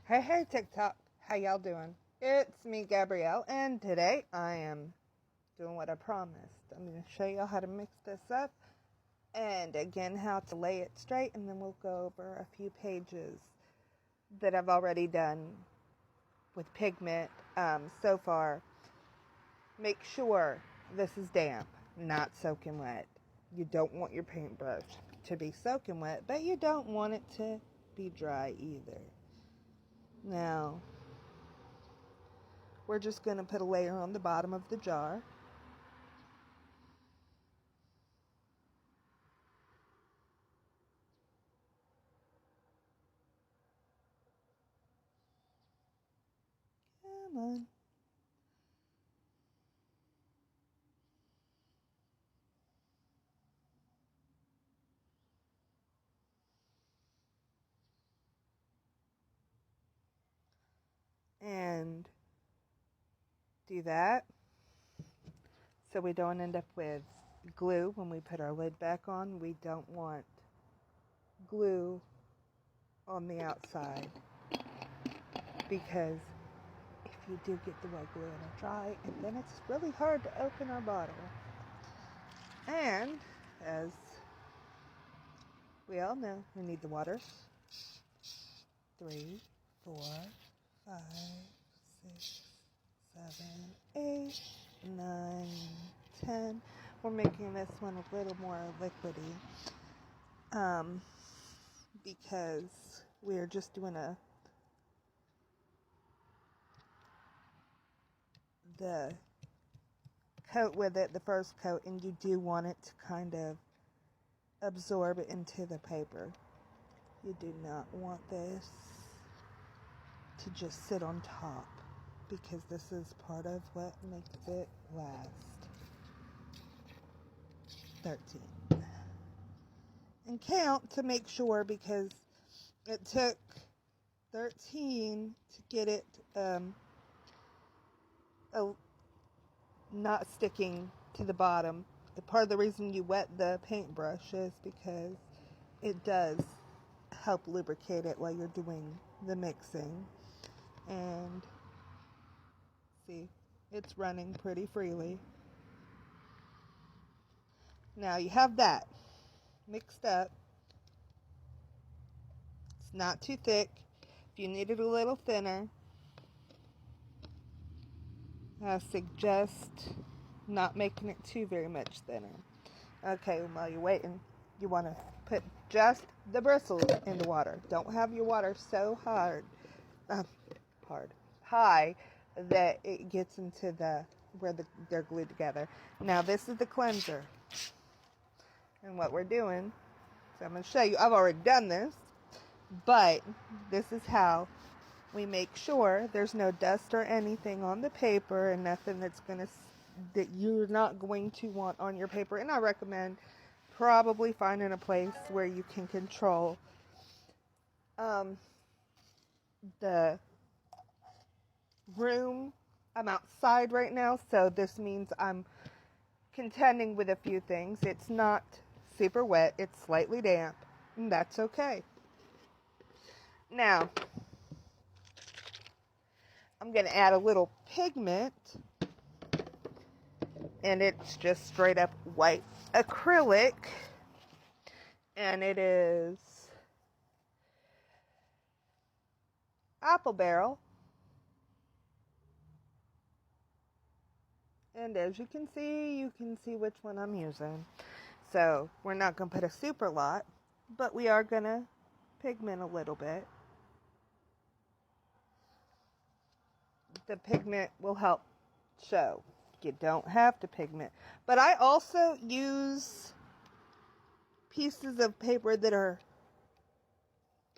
Hey TikTok, how y'all doing? It's me, Gabrielle, and today I am doing what I promised. I'm going to show y'all how to mix this up, and again how to lay it straight, and then we'll go over a few pages that I've already done with pigment so far. Make sure this is damp, not soaking wet. You don't want your paintbrush to be soaking wet, but you don't want it to be dry either. Now, we're just going to put a layer on the bottom of the jar. Come on. And do that so we don't end up with glue when we put our lid back on. We don't want glue on the outside, because if you do get the wet glue, it'll dry, and then it's really hard to open our bottle. And as we all know, we need the water. 3, 4, 5, 6, 7, 8, 9, 10. We're making this one a little more liquidy because we are just doing the coat with it, the first coat, and you do want it to kind of absorb it into the paper. You do not want this to just sit on top, because this is part of what makes it last. 13. And count to make sure, because it took 13 to get it not sticking to the bottom. Part of the reason you wet the paintbrush is because it does help lubricate it while you're doing the mixing. And see, it's running pretty freely. Now you have that mixed up. It's not too thick. If you need it a little thinner, I suggest not making it too very much thinner. Okay, while you're waiting, you want to put just the bristles in the water. Don't have your water so high that it gets into where they're glued together. Now this is the cleanser, and what we're doing, so I'm going to show you. I've already done this, but this is how we make sure there's no dust or anything on the paper, and nothing that you're not going to want on your paper. And I recommend probably finding a place where you can control the room. I'm outside right now, so this means I'm contending with a few things. It's not super wet, it's slightly damp, and that's okay. Now, I'm going to add a little pigment, and it's just straight up white acrylic, and it is apple barrel. And as you can see which one I'm using. So we're not going to put a super lot, but we are going to pigment a little bit. The pigment will help show. You don't have to pigment. But I also use pieces of paper that are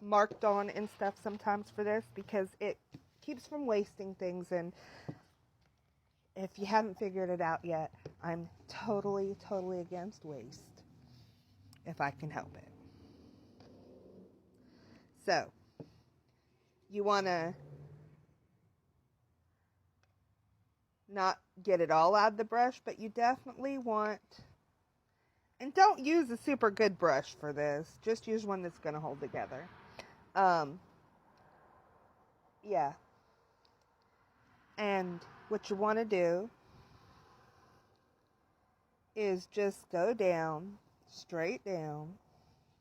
marked on and stuff sometimes for this, because it keeps from wasting things. And if you haven't figured it out yet, I'm totally against waste if I can help it. So, you want to not get it all out of the brush, but you definitely want, and don't use a super good brush for this, just use one that's going to hold together. yeah. And what you want to do is just go down, straight down,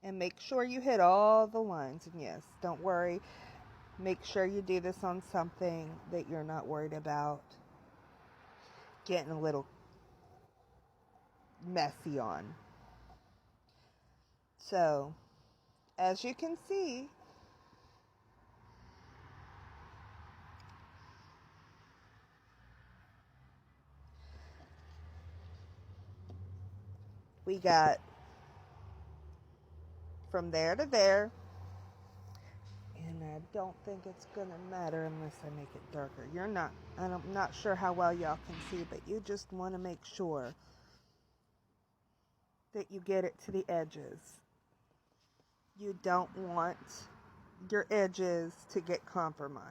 and make sure you hit all the lines. And yes, don't worry. Make sure you do this on something that you're not worried about getting a little messy on. So, as you can see, we got from there to there. And I don't think it's going to matter unless I make it darker. I'm not sure how well y'all can see, but you just want to make sure that you get it to the edges. You don't want your edges to get compromised.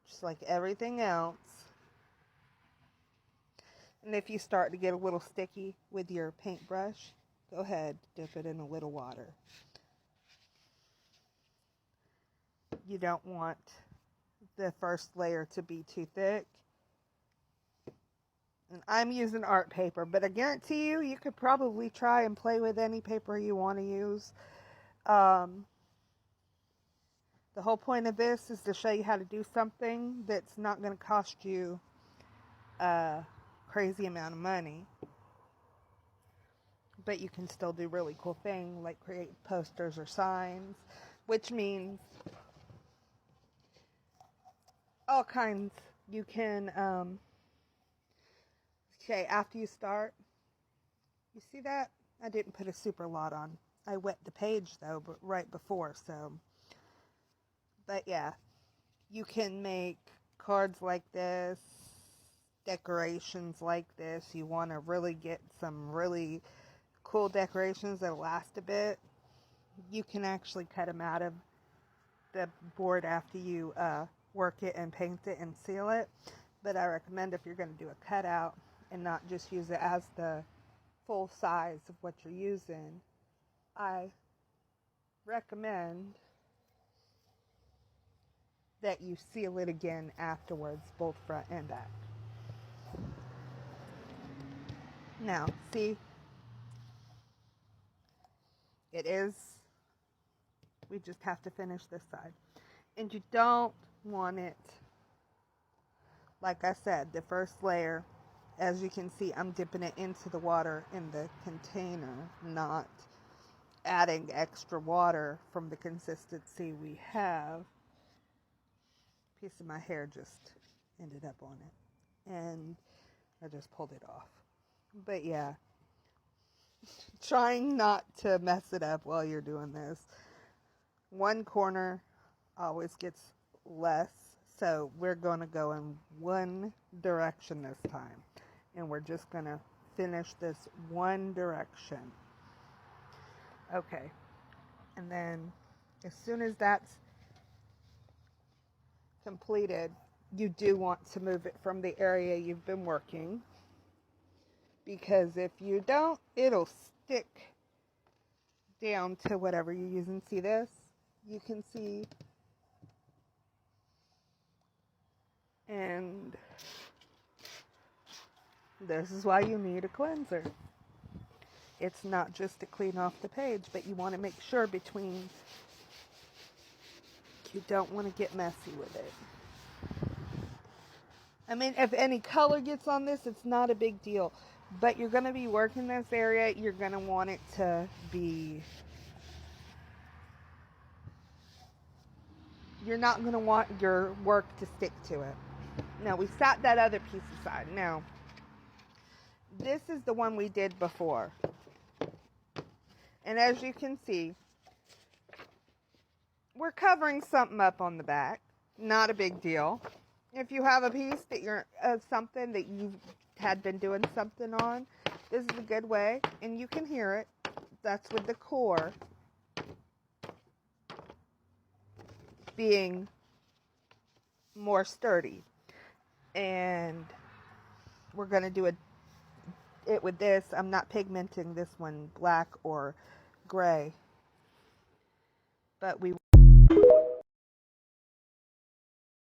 Just like everything else. And if you start to get a little sticky with your paintbrush, go ahead, dip it in a little water. You don't want the first layer to be too thick. And I'm using art paper, but I guarantee you could probably try and play with any paper you want to use. The whole point of this is to show you how to do something that's not going to cost you a crazy amount of money. But you can still do really cool things like create posters or signs, which means all kinds. You can, okay, after you start, you see that? I didn't put a super lot on. I wet the page though, but right before, so. But yeah, you can make cards like this, decorations like this. You want to really get some really cool decorations that last a bit. You can actually cut them out of the board after you work it and paint it and seal it. But I recommend if you're going to do a cutout and not just use it as the full size of what you're using, I recommend that you seal it again afterwards, both front and back. Now, see, we just have to finish this side. And you don't want it, like I said, the first layer, as you can see, I'm dipping it into the water in the container, not adding extra water from the consistency we have. A piece of my hair just ended up on it, and I just pulled it off. But yeah, trying not to mess it up while you're doing this. One corner always gets less, so we're going to go in one direction this time, and we're just going to finish this one direction. Okay, and then as soon as that's completed, you do want to move it from the area you've been working, because if you don't, it'll stick down to whatever you're using. See this? You can see, and this is why you need a cleanser. It's not just to clean off the page, but you want to make sure between, you don't want to get messy with it. I mean, if any color gets on this, it's not a big deal. But you're going to be working this area, you're going to want it to be, you're not going to want your work to stick to it. Now, we set that other piece aside. Now, this is the one we did before. And as you can see, we're covering something up on the back. Not a big deal. If you have a piece that you're something that you had been doing something on, this is a good way, and you can hear it. That's with the core being more sturdy. And we're going to do it with this. I'm not pigmenting this one black or gray, but we